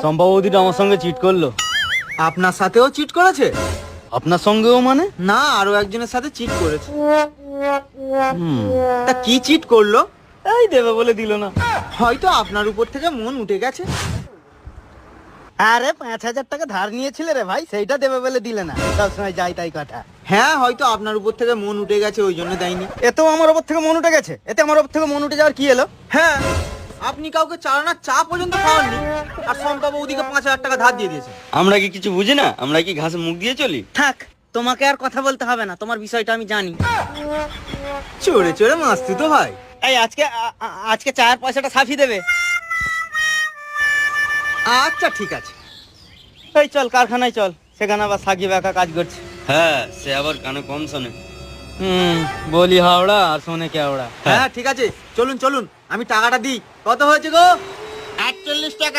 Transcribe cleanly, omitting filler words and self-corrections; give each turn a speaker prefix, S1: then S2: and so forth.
S1: চম্পা বৌদিটা আমার সঙ্গে চিট করলো।
S2: আপনার সাথেও চিট করেছে?
S1: আপনার সঙ্গেও মানে?
S2: না, আরো একজনের সাথে চিট করেছে। তা কি চিট করলো?
S1: এই দেবে বলে দিল না।
S2: হয়তো আপনার উপর থেকে মন উঠে গেছে।
S1: আরে 5,000 টাকা ধার নিয়েছিলে রে ভাই, সেইটা দেবে বলে দিলে না। সবসময় যাই তাই কথা।
S2: হ্যাঁ, হয়তো আপনার উপর থেকে মন উঠে গেছে, ওই জন্য দেয়নি।
S1: এতেও আমার ওপর থেকে মন উঠে গেছে? এতে আমার ওপর থেকে মন উঠে যাওয়ার কি এলো?
S2: হ্যাঁ, আপনি কাউকে চালানোর চা পর্যন্ত খাওয়াননি, আর শম্পা বৌদিকে 5,000 টাকা ধার দিয়ে দিয়েছে।
S3: আমরা কি কিছু বুঝি না? আমরা কি ঘাসে মুখ দিয়ে চলি?
S1: থাক, তোমাকে আর কথা বলতে হবে না, তোমার বিষয়টা আমি জানি।
S2: চোরে চোরে মাস্তি তো ভাই।
S1: এই আজকে চায়ের পয়সাটা সাফি দেবে।
S2: আচ্ছা ঠিক আছে।
S1: এই চল কারখানায় চল, সেখানে আবার সাকিব একা কাজ করছে।
S3: হ্যাঁ, সে আবার কানে কম শোনে।
S1: বলি হাওড়া আর শোনে কেওড়া।
S2: হ্যাঁ ঠিক আছে, চলুন চলুন, আমি টাকাটা দিই। কত হয়েছে গো?
S1: 48 টাকা।